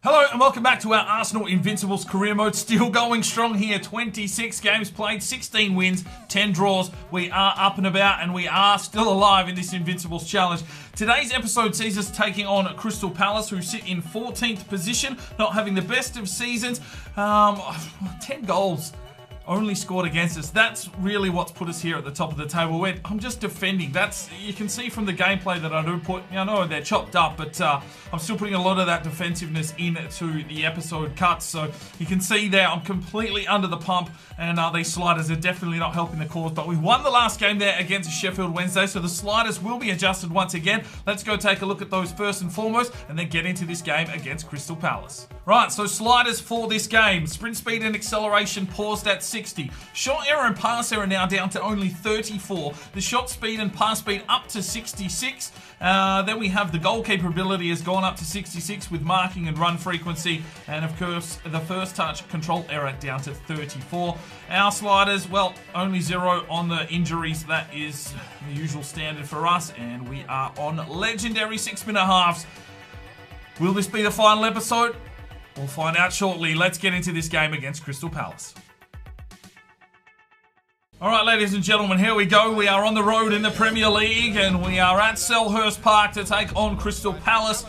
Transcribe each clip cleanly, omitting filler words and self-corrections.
Hello and welcome back to our Arsenal Invincibles career mode. Still going strong here. 26 games played, 16 wins, 10 draws. We are up and about and we are still alive in this Invincibles challenge. Today's episode sees us taking on Crystal Palace, who sit in 14th position, not having the best of seasons. 10 goals only scored against us. That's really what's put us here at the top of the table. I'm just defending. You can see from the gameplay that I do put. I know they're chopped up, but I'm still putting a lot of that defensiveness into the episode cuts. So you can see there, I'm completely under the pump, and these sliders are definitely not helping the cause. But we won the last game there against Sheffield Wednesday, so the sliders will be adjusted once again. Let's go take a look at those first and foremost, and then get into this game against Crystal Palace. Right, so sliders for this game. Sprint speed and acceleration paused at 60. Shot error and pass error now down to only 34. The shot speed and pass speed up to 66. Then we have the goalkeeper ability has gone up to 66 with marking and run frequency. And of course, the first touch control error down to 34. Our sliders, well, only 0 on the injuries. That is the usual standard for us. And we are on legendary 6-minute halves. Will this be the final episode? We'll find out shortly. Let's get into this game against Crystal Palace. Alright, ladies and gentlemen, here we go. We are on the road in the Premier League and we are at Selhurst Park to take on Crystal Palace.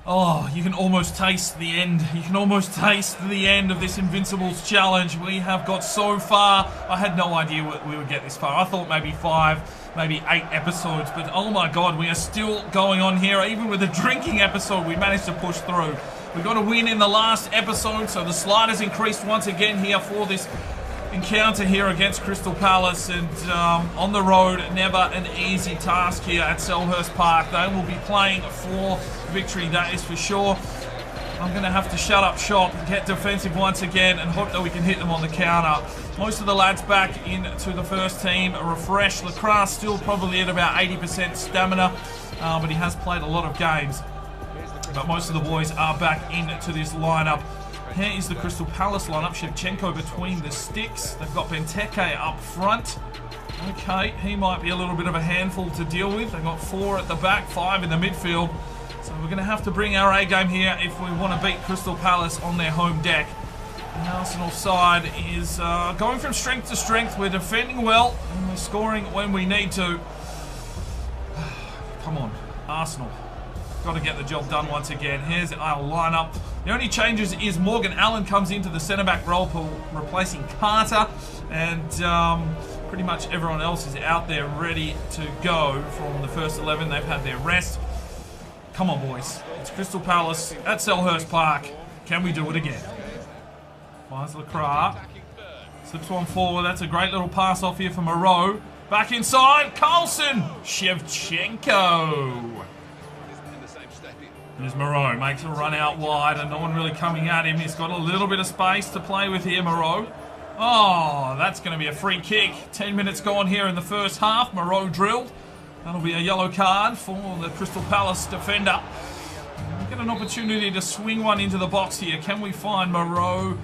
Oh, you can almost taste the end. You can almost taste the end of this Invincibles challenge. We have got so far. I had no idea we would get this far. I thought maybe 5, maybe 8 episodes, but oh my god, we are still going on here. Even with a drinking episode, we managed to push through. We got a win in the last episode, so the sliders increased once again here for this encounter here against Crystal Palace, and on the road, never an easy task here at Selhurst Park. They will be playing for victory, that is for sure. I'm going to have to shut up shop, get defensive once again, and hope that we can hit them on the counter. Most of the lads back into the first team are refreshed. Lacroix still probably at about 80% stamina, but he has played a lot of games. But most of the boys are back into this lineup. Here is the Crystal Palace lineup. Shevchenko between the sticks. They've got Benteke up front. Okay, he might be a little bit of a handful to deal with. They've got 4 at the back, 5 in the midfield. So we're going to have to bring our A game here if we want to beat Crystal Palace on their home deck. The Arsenal side is going from strength to strength. We're defending well and we're scoring when we need to. Come on, Arsenal. Got to get the job done once again. Here's our lineup. The only changes is Morgan Allen comes into the centre-back role, replacing Carter, and pretty much everyone else is out there ready to go from the first 11. They've had their rest. Come on, boys. It's Crystal Palace at Selhurst Park. Can we do it again? Finds Lacroix. Slips one forward. That's a great little pass off here for Moreau. Back inside. Carlson. Shevchenko. There's Moreau, makes a run out wide and no one really coming at him. He's got a little bit of space to play with here, Moreau. Oh, that's going to be a free kick. 10 minutes gone here in the first half. Moreau drilled. That'll be a yellow card for the Crystal Palace defender. We get an opportunity to swing one into the box here. Can we find Moreau?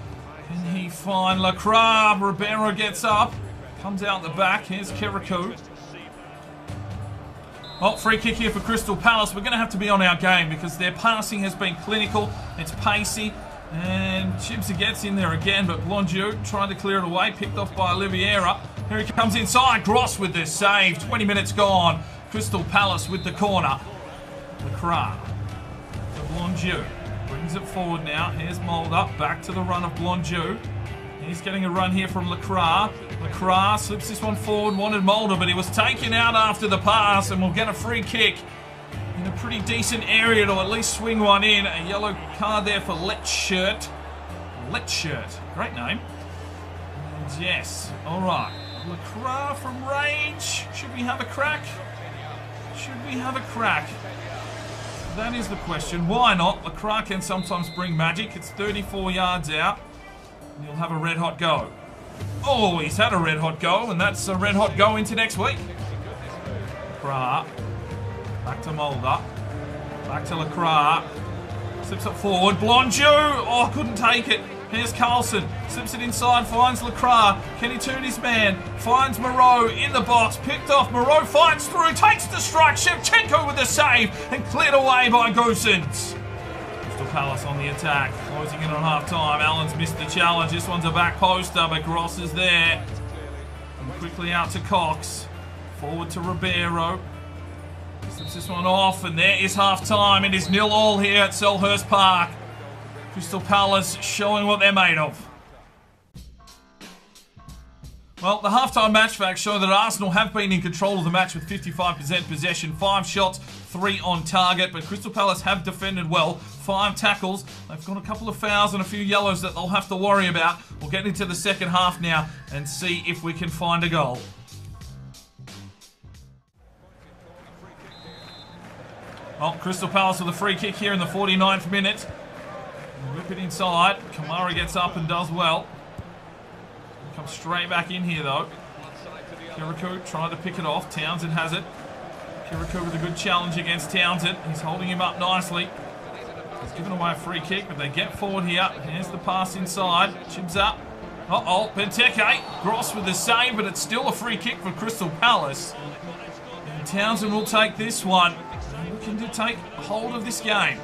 Can he find Lacroix? Ribeiro gets up. Comes out the back. Here's Kirikou. Well, free kick here for Crystal Palace. We're going to have to be on our game because their passing has been clinical. It's pacey. And Chibsa gets in there again, but Blondieu trying to clear it away. Picked off by Oliveira. Here he comes inside. Gross with this save. 20 minutes gone. Crystal Palace with the corner. Lacroix to Blondieu. Brings it forward now. Here's Mulder. Back to the run of Blondieu. He's getting a run here from Lacroix. Lacroix slips this one forward, wanted Mulder, but he was taken out after the pass, and we'll get a free kick in a pretty decent area to at least swing one in. A yellow card there for Lettshirt. Lettshirt, great name. And yes, all right. Lacroix from range. Should we have a crack? Should we have a crack? That is the question. Why not? Lacroix can sometimes bring magic. It's 34 yards out. He'll have a red hot go. Oh, he's had a red hot go, and that's a red hot go into next week. Lacroix. Back to Mulder. Back to Lacroix. Slips it forward. Blondieu. Oh, couldn't take it. Here's Carlson. Slips it inside. Finds Lacroix. Can he turn his man? Finds Moreau in the box. Picked off. Moreau finds through. Takes the strike. Shevchenko with the save. And cleared away by Gosens. Crystal Palace on the attack, closing in on half-time. Allen's missed the challenge. This one's a back poster, but Gross is there. And quickly out to Cox. Forward to Ribeiro. Slips this one off, and there is half-time. It is 0-0 here at Selhurst Park. Crystal Palace showing what they're made of. Well, the halftime match facts show that Arsenal have been in control of the match with 55% possession, 5 shots, 3 on target, but Crystal Palace have defended well, 5 tackles. They've got a couple of fouls and a few yellows that they'll have to worry about. We'll get into the second half now and see if we can find a goal. Well, Crystal Palace with a free kick here in the 49th minute. Whip it inside. Kamara gets up and does well. Comes straight back in here though. Kirikou trying to pick it off. Townsend has it. Kirikou with a good challenge against Townsend. He's holding him up nicely. He's given away a free kick, but they get forward here. Here's the pass inside. Chibs up. Uh-oh, Benteke. Gross with the save, but it's still a free kick for Crystal Palace. And Townsend will take this one. Looking to take hold of this game.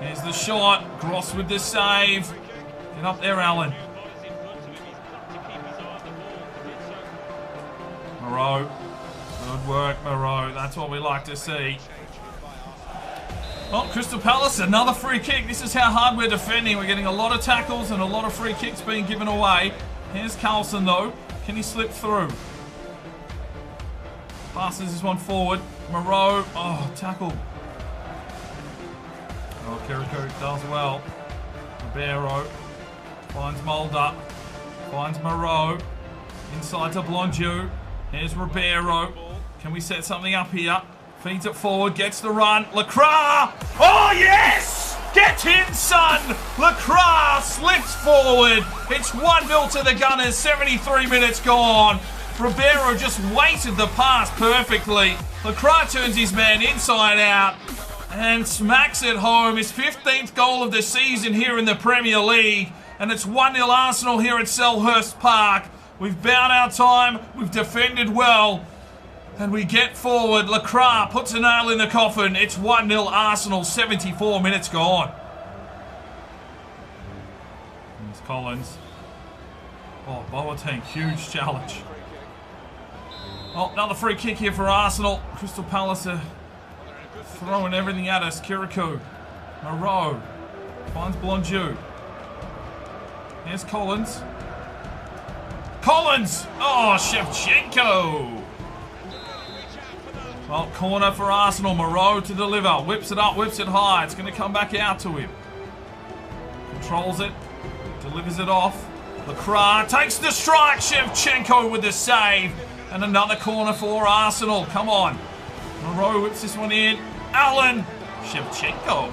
Here's the shot. Gross with the save. Get up there, Allen. Moreau. Good work, Moreau. That's what we like to see. Oh, Crystal Palace, another free kick. This is how hard we're defending. We're getting a lot of tackles and a lot of free kicks being given away. Here's Carlson, though. Can he slip through? Passes this one forward. Moreau. Oh, tackle. Oh, Kirikou does well. Ribeiro finds Mulder. Finds Moreau. Inside to Blondieu. Here's Ribeiro. Can we set something up here? Feeds it forward. Gets the run. Lacroix! Oh, yes! Get in, son! Lacroix slips forward. It's 1-0 to the Gunners. 73 minutes gone. Ribeiro just weighted the pass perfectly. Lacroix turns his man inside out and smacks it home. His 15th goal of the season here in the Premier League. And it's 1-0 Arsenal here at Selhurst Park. We've bound our time. We've defended well. And we get forward. Lacroix puts a nail in the coffin. It's 1-0 Arsenal. 74 minutes gone. There's Collins. Oh, Boateng. Huge challenge. Oh, another free kick here for Arsenal. Crystal Palace are throwing everything at us. Kirikou. Moreau. Finds Blondieu. Here's Collins. Collins! Oh, Shevchenko! Well, corner for Arsenal. Moreau to deliver. Whips it up, whips it high. It's going to come back out to him. Controls it. Delivers it off. Lacroix takes the strike. Shevchenko with the save. And another corner for Arsenal. Come on. Moreau whips this one in. Allen. Shevchenko.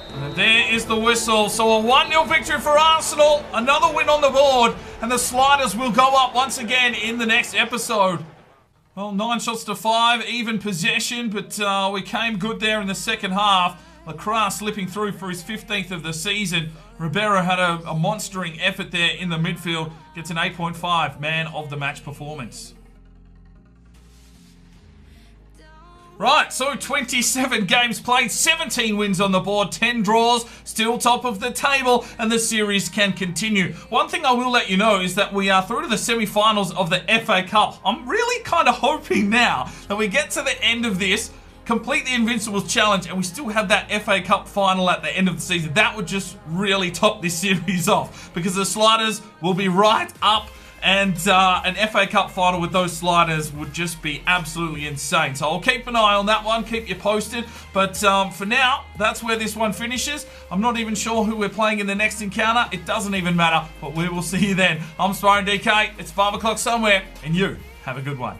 And there is the whistle. So a 1-0 victory for Arsenal. Another win on the board. And the Sliders will go up once again in the next episode. Well, 9 shots to 5. Even possession. But we came good there in the second half. Lacroix slipping through for his 15th of the season. Ribeiro had a monstering effort there in the midfield. Gets an 8.5 man of the match performance. Right, so 27 games played, 17 wins on the board, 10 draws, still top of the table, and the series can continue. One thing I will let you know is that we are through to the semi-finals of the FA Cup. I'm really kind of hoping now that we get to the end of this, complete the Invincibles challenge, and we still have that FA Cup final at the end of the season. That would just really top this series off, because the Sliders will be right up, and an FA Cup final with those Sliders would just be absolutely insane. So I'll keep an eye on that one, keep you posted. But for now, that's where this one finishes. I'm not even sure who we're playing in the next encounter. It doesn't even matter, but we will see you then. I'm Spyro DK, it's 5 o'clock somewhere, and you have a good one.